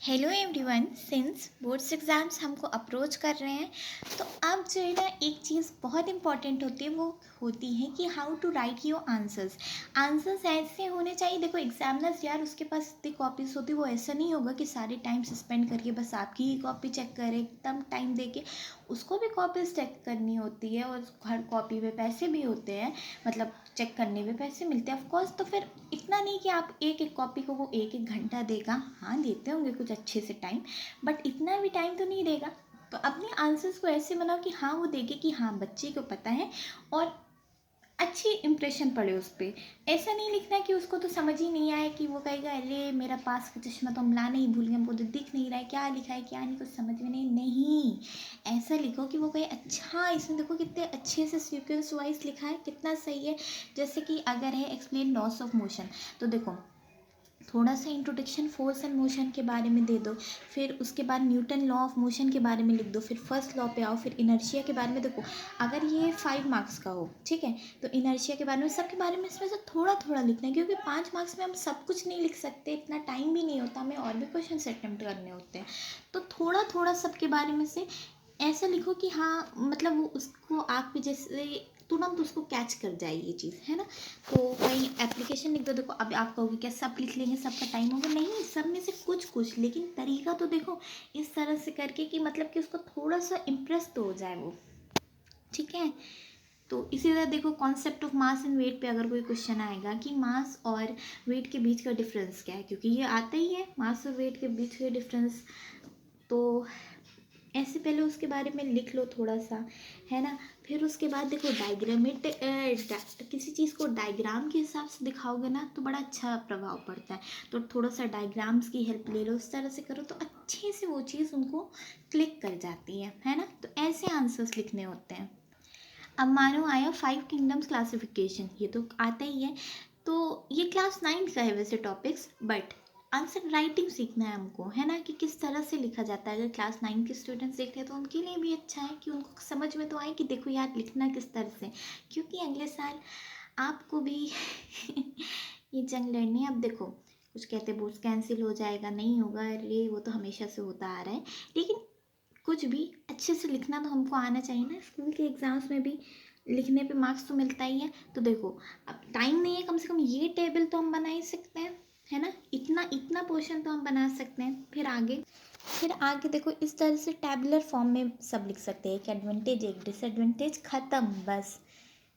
Hello everyone. Since boards exams हमको approach कर रहे हैं, तो अब जो है ना एक चीज़ बहुत इंपॉर्टेंट होती है, वो होती है कि how to write your answers ऐसे होने चाहिए। देखो एग्जामिनर्स यार उसके पास इतनी कॉपीज़ होती है, वो ऐसा नहीं होगा कि सारे टाइम स्पेंड करके बस आपकी ही कॉपी चेक करे एकदम टाइम दे के। उसको भी कॉपीज़ चेक करनी होती है और हर कॉपी पे पैसे भी होते हैं, मतलब चेक करने में पैसे मिलते हैं ऑफकोर्स। तो फिर इतना नहीं कि आप एक एक कॉपी को वो एक एक घंटा देगा, हाँ देते होंगे कुछ अच्छे से टाइम, बट इतना भी टाइम तो नहीं देगा। तो अपने आंसर्स को ऐसे बनाओ कि हाँ वो देखे कि हाँ बच्चे को पता है और अच्छी इंप्रेशन पड़े उस पर। ऐसा नहीं लिखना कि उसको तो समझ ही नहीं आए, कि वो कहेगा अरे मेरा पास का चश्मा तो हम लाना ही भूल गए, हमको तो दिख नहीं रहा है क्या लिखा है क्या नहीं, कुछ समझ में नहीं। ऐसा लिखो कि वो कहे अच्छा इसमें देखो कितने अच्छे से सीक्वेंस वाइज लिखा है, कितना सही है। जैसे कि अगर है एक्सप्लेन लॉस ऑफ मोशन, तो देखो थोड़ा सा इंट्रोडक्शन फोर्स एंड मोशन के बारे में दे दो, फिर उसके बाद न्यूटन लॉ ऑफ मोशन के बारे में लिख दो, फिर फर्स्ट लॉ पे आओ, फिर इनर्शिया के बारे में। देखो अगर ये 5 मार्क्स का हो, ठीक है, तो इनर्शिया के बारे में सबके बारे में इसमें से थोड़ा थोड़ा लिखना है, क्योंकि 5 मार्क्स में हम सब कुछ नहीं लिख सकते, इतना टाइम भी नहीं होता, हमें और भी क्वेश्चन अटेम्प्ट करने होते हैं। तो थोड़ा थोड़ा सबके बारे में से ऐसा लिखो कि हाँ मतलब वो उसको आप भी जैसे तुरंत उसको कैच कर जाए ये चीज़, है ना। तो कहीं एप्लीकेशन लिख दो। देखो अब आप कहोगे क्या सब लिख लेंगे, सबका टाइम होगा, नहीं सब में से कुछ कुछ, लेकिन तरीका तो देखो इस तरह से करके कि मतलब कि उसको थोड़ा सा इम्प्रेस तो हो जाए वो, ठीक है। तो इसी तरह देखो concept of mass and weight पे अगर कोई क्वेश्चन आएगा कि मास और वेट के बीच का डिफरेंस क्या है, क्योंकि ये आता ही है मास और वेट के बीच का डिफरेंस, तो ऐसे पहले उसके बारे में लिख लो थोड़ा सा, है ना। फिर उसके बाद देखो डायग्रामेट किसी चीज़ को डायग्राम के हिसाब से दिखाओगे ना तो बड़ा अच्छा प्रभाव पड़ता है। तो थोड़ा सा डायग्राम्स की हेल्प ले लो, उस तरह से करो तो अच्छे से वो चीज़ उनको क्लिक कर जाती है ना। तो ऐसे आंसर्स लिखने होते हैं। अब मानो आया 5 किंगडम्स क्लासिफिकेशन, ये तो आता ही है। तो ये क्लास 9 का है वैसे टॉपिक्स, बट आंसर राइटिंग सीखना है हमको, है ना, कि किस तरह से लिखा जाता है। अगर क्लास 9 के स्टूडेंट्स देख रहे हैं तो उनके लिए भी अच्छा है कि उनको समझ में तो आए कि देखो यार लिखना किस तरह से, क्योंकि अगले साल आपको भी ये जंग लड़नी है। अब देखो कुछ कहते बोर्ड्स कैंसिल हो जाएगा, नहीं होगा, अरे वो तो हमेशा से होता आ रहा है, लेकिन कुछ भी अच्छे से लिखना तो हमको आना चाहिए ना। स्कूल के एग्ज़ाम्स में भी लिखने पे मार्क्स तो मिलता ही है। तो देखो अब टाइम नहीं है, कम से कम ये टेबल तो हम बना ही सकते हैं, है ना, इतना इतना पोर्शन तो हम बना सकते हैं। फिर आगे देखो इस तरह से टैबुलर फॉर्म में सब लिख सकते हैं, एक एडवांटेज एक डिसएडवांटेज, ख़त्म बस,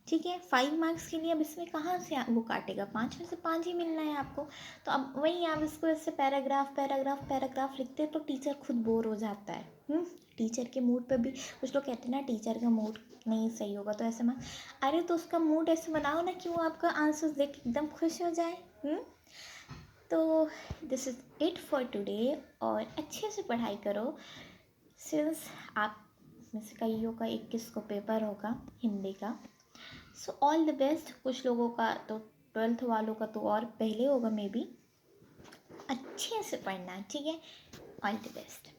ठीक है। 5 मार्क्स के लिए अब इसमें कहाँ से वो काटेगा, 5 में से 5 ही मिलना है आपको। तो अब वही आप इसको ऐसे पैराग्राफ पैराग्राफ पैराग्राफ लिखते हैं तो टीचर खुद बोर हो जाता है। टीचर के मूड पे भी कुछ लोग कहते हैं ना टीचर का मूड नहीं सही होगा तो ऐसे में, अरे तो उसका मूड ऐसे बनाओ ना कि वो आपका आंसर देख के एकदम खुश हो जाए। तो this is it for today, और अच्छे से पढ़ाई करो। सिंस आप में से कईयों का 21 को पेपर होगा हिंदी का, सो ऑल द बेस्ट। कुछ लोगों का तो 12th वालों का तो और पहले होगा मे बी। अच्छे से पढ़ना, ठीक है। All the best.